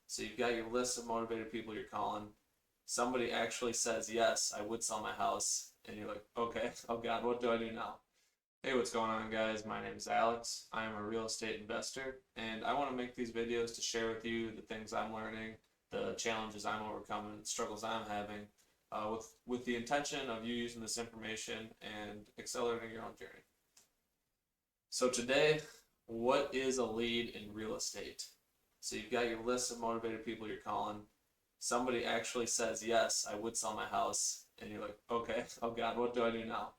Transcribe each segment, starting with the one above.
So you've got your list of motivated people you're calling. Somebody actually says, yes, I would sell my house. And you're like, okay, oh God, what do I do now? Hey, what's going on, guys? My name is Alex. I am a real estate investor, and I want to make these videos to share with you the things I'm learning, the challenges I'm overcoming, the struggles I'm having, with the intention of you using this information and accelerating your own journey. So today, what is a lead in real estate? So you've got your list of motivated people you're calling. Somebody actually says, yes, I would sell my house. And you're like, okay, oh God, what do I do now?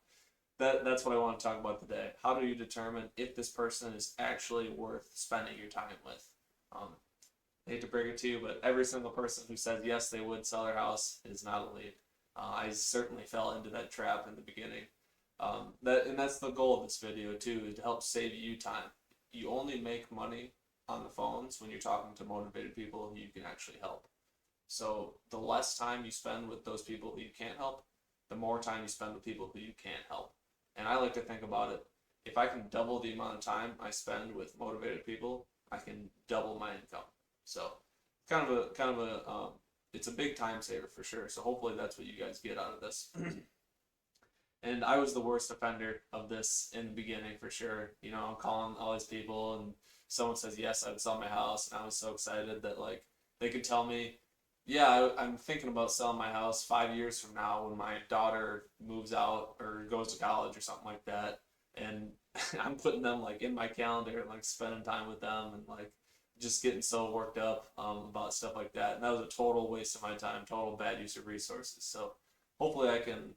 That's what I want to talk about today. How do you determine if this person is actually worth spending your time with? Um, I hate to break it to you, but every single person who says yes, they would sell their house is not a lead. I certainly fell into that trap in the beginning. That's the goal of this video too, is to help save you time. You only make money on the phones when you're talking to motivated people who you can actually help. So the less time you spend with those people who you can't help, the more time you spend with people who you can't help. And I like to think about it, if I can double the amount of time I spend with motivated people, I can double my income. So it's a big time saver for sure. So hopefully that's what you guys get out of this. And I was the worst offender of this in the beginning for sure. You know, I'm calling all these people and someone says, yes, I would sell my house. And I was so excited that like they could tell me, yeah, I'm thinking about selling my house 5 years from now when my daughter moves out or goes to college or something like that. And I'm putting them like in my calendar and like spending time with them and like just getting so worked up about stuff like that. And that was a total waste of my time, total bad use of resources. So hopefully I can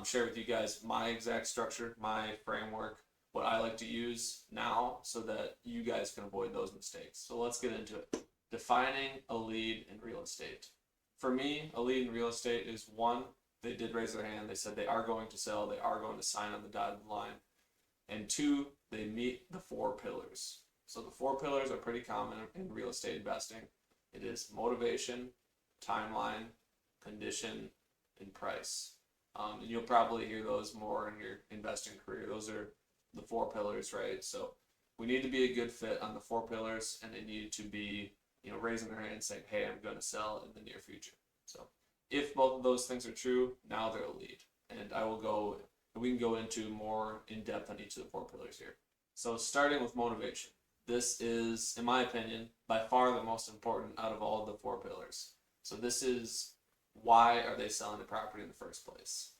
share with you guys my exact structure, my framework, what I like to use now so that you guys can avoid those mistakes. So let's get into it. Defining a lead in real estate. For me, a lead in real estate is one, they did raise their hand, they said they are going to sell, they are going to sign on the dotted line. And two, they meet the four pillars. So the four pillars are pretty common in real estate investing. It is motivation, timeline, condition, and price. And you'll probably hear those more in your investing career. Those are the four pillars, right? So we need to be a good fit on the four pillars, and they need to be, raising their hand saying, hey, I'm going to sell in the near future. So if both of those things are true, now they're a lead. And we can go into more in depth on each of the four pillars here. So starting with motivation. This is, in my opinion, by far the most important out of all of the four pillars. So this is, why are they selling the property in the first place?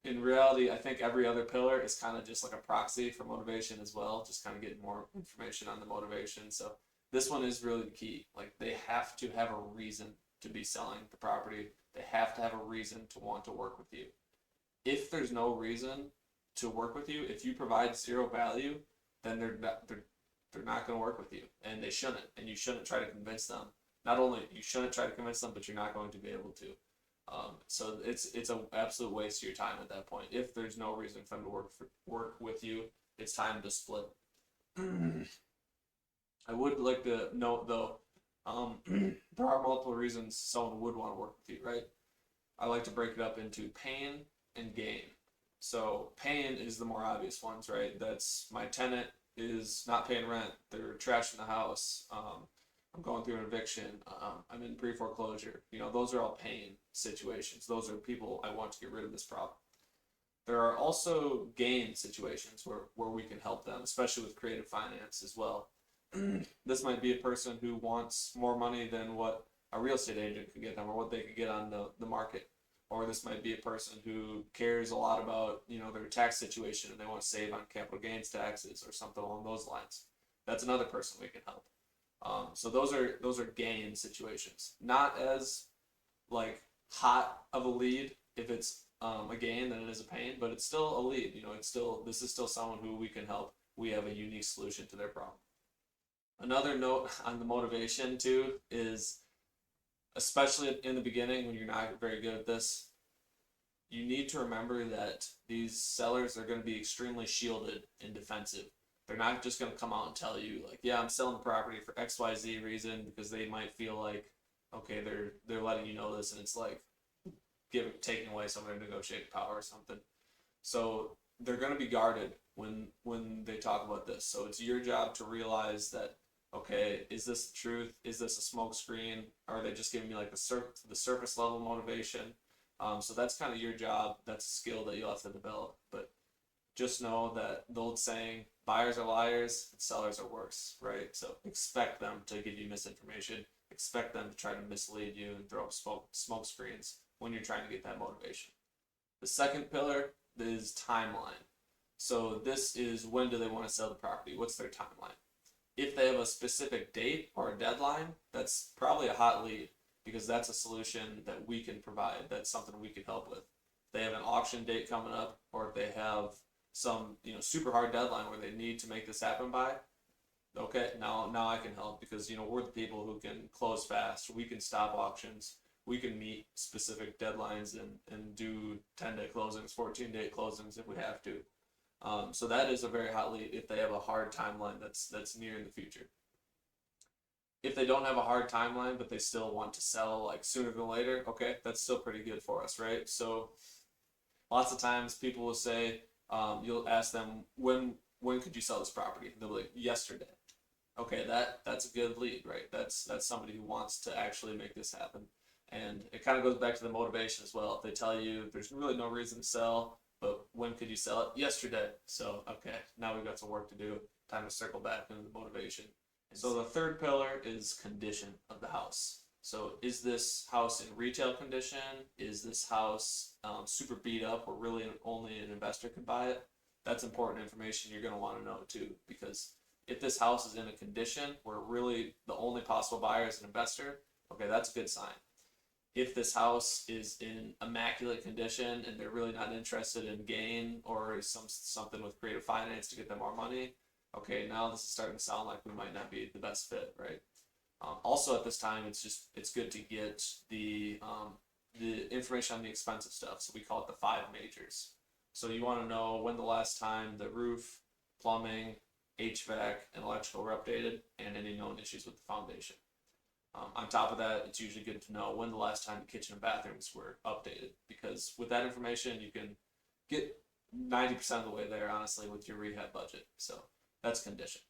In reality, I think every other pillar is kind of just like a proxy for motivation as well, just kind of getting more information on the motivation. So this one is really the key. Like they have to have a reason to be selling the property. They have to have a reason to want to work with you. If there's no reason to work with you, if you provide zero value, then they're not going to work with you, and they shouldn't. And you shouldn't try to convince them. Not only you shouldn't try to convince them, but you're not going to be able to. So it's an absolute waste of your time at that point. If there's no reason for them to work with you, it's time to split. I would like to note though, there are multiple reasons someone would want to work with you, right? I like to break it up into pain and gain. So pain is the more obvious ones, right? That's my tenant is not paying rent. They're trashing the house. I'm going through an eviction. I'm in pre-foreclosure. Those are all pain situations. Those are people I want to get rid of this problem. There are also gain situations where we can help them, especially with creative finance as well. This might be a person who wants more money than what a real estate agent could get them or what they could get on the market. Or this might be a person who cares a lot about, their tax situation and they want to save on capital gains taxes or something along those lines. That's another person we can help. So those are gain situations. Not as like hot of a lead if it's a gain than it is a pain, but it's still a lead. This is still someone who we can help. We have a unique solution to their problem. Another note on the motivation too is, especially in the beginning when you're not very good at this, you need to remember that these sellers are going to be extremely shielded and defensive. They're not just going to come out and tell you like, yeah, I'm selling the property for XYZ reason, because they might feel like, okay, they're letting you know this, and it's like taking away some of their negotiating power or something. So they're going to be guarded when they talk about this. So it's your job to realize that, Okay, is this the truth? Is this a smoke screen? Are they just giving me like the surface level motivation? So that's kind of your job. That's a skill that you'll have to develop. But just know that the old saying, buyers are liars and sellers are worse, right? So expect them to give you misinformation. Expect them to try to mislead you and throw up smoke screens when you're trying to get that motivation. The second pillar is timeline. So this is, when do they want to sell the property? What's their timeline? If they have a specific date or a deadline, that's probably a hot lead, because that's a solution that we can provide. That's something we can help with. If they have an auction date coming up, or if they have some super hard deadline where they need to make this happen by, okay, now I can help, because we're the people who can close fast. We can stop auctions. We can meet specific deadlines and do 10-day closings, 14-day closings if we have to. So that is a very hot lead if they have a hard timeline that's near in the future. If they don't have a hard timeline but they still want to sell like sooner than later, okay, that's still pretty good for us, right? So lots of times people will say, you'll ask them, when could you sell this property? They'll be like, yesterday. Okay, that's a good lead, right? That's somebody who wants to actually make this happen. And it kind of goes back to the motivation as well. If they tell you there's really no reason to sell, but when could you sell it? Yesterday. So, okay, now we've got some work to do. Time to circle back into the motivation. So the third pillar is condition of the house. So is this house in retail condition? Is this house super beat up where really only an investor can buy it? That's important information you're going to want to know too, because if this house is in a condition where really the only possible buyer is an investor, okay, that's a good sign. If this house is in immaculate condition and they're really not interested in gain or something with creative finance to get them more money, okay, now this is starting to sound like we might not be the best fit, right? Also at this time, it's good to get the information on the expensive stuff. So we call it the 5 majors. So you want to know when the last time the roof, plumbing, HVAC, and electrical were updated, and any known issues with the foundation. On top of that, it's usually good to know when the last time the kitchen and bathrooms were updated, because with that information, you can get 90% of the way there, honestly, with your rehab budget. So that's condition.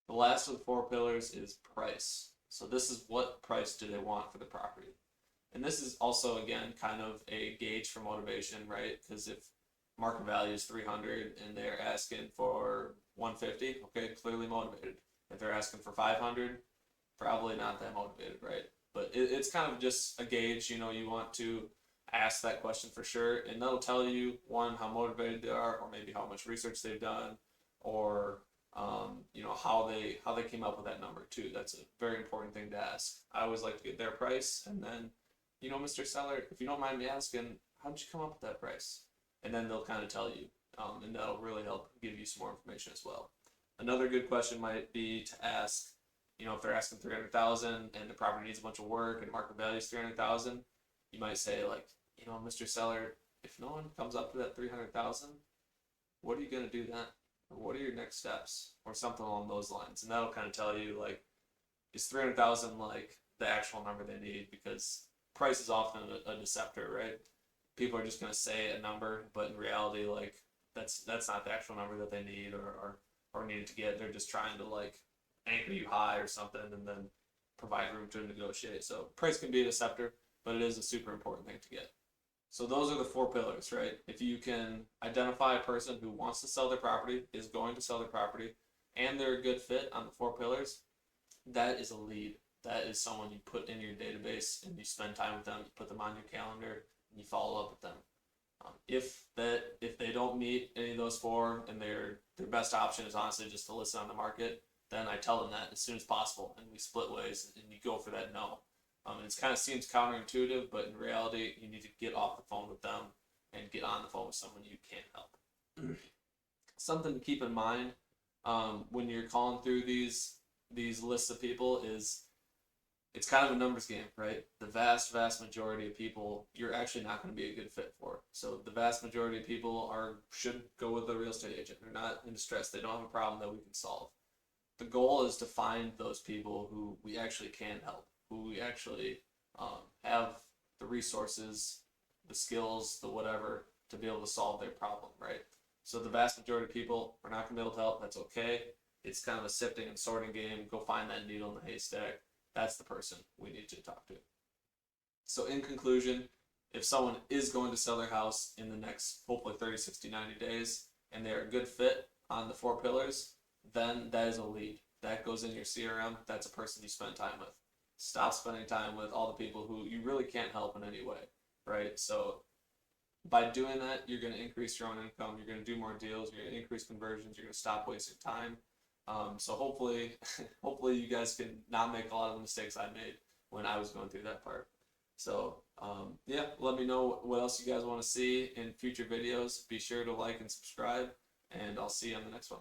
The last of the 4 pillars is price. So this is, what price do they want for the property? And this is also, again, kind of a gauge for motivation, right? Because if market value is 300 and they're asking for 150, okay, clearly motivated. If they're asking for 500, probably not that motivated, right? But it's kind of just a gauge. You want to ask that question for sure, and that'll tell you, one, how motivated they are, or maybe how much research they've done, or how they came up with that number too. That's a very important thing to ask. I always like to get their price, and then, Mr. Seller, if you don't mind me asking, how did you come up with that price? And then they'll kind of tell you, and that'll really help give you some more information as well. Another good question might be to ask, if they're asking 300,000 and the property needs a bunch of work and market value is 300,000, you might say, like, Mr. Seller, if no one comes up to that 300,000, what are you gonna do then? Or what are your next steps? Or something along those lines, and that'll kind of tell you, like, is 300,000 like the actual number they need? Because price is often a deceptor, right? People are just gonna say a number, but in reality, like, that's not the actual number that they need or needed to get. They're just trying to, like, anchor you high or something and then provide room to negotiate. So price can be a deceptor, but it is a super important thing to get. So those are the 4 pillars, right? If you can identify a person who wants to sell their property, is going to sell their property, and they're a good fit on the 4 pillars, that is a lead. That is someone you put in your database and you spend time with them, you put them on your calendar, and you follow up with them. If they don't meet any of those 4 and their best option is honestly just to list on the market, then I tell them that as soon as possible, and we split ways, and you go for that no. And it kind of seems counterintuitive, but in reality, you need to get off the phone with them and get on the phone with someone you can help. Something to keep in mind when you're calling through these lists of people is, it's kind of a numbers game, right? The vast majority of people you're actually not going to be a good fit for. So the vast majority of people should go with a real estate agent. They're not in distress. They don't have a problem that we can solve. The goal is to find those people who we actually can help, who we actually have the resources, the skills, the whatever, to be able to solve their problem, right? So the vast majority of people we're not going to be able to help. That's okay. it's kind of a sifting and sorting game. Go find that needle in the haystack. That's the person we need to talk to. So in conclusion, if someone is going to sell their house in the next hopefully 30, 60, 90 days, and they're a good fit on the 4 pillars, then that is a lead. That goes in your CRM. That's a person you spend time with. Stop spending time with all the people who you really can't help in any way, right? So by doing that, you're going to increase your own income. You're going to do more deals. You're going to increase conversions. You're going to stop wasting time. So hopefully, hopefully you guys can not make a lot of the mistakes I made when I was going through that part. So yeah, let me know what else you guys want to see in future videos. Be sure to like and subscribe, and I'll see you on the next one.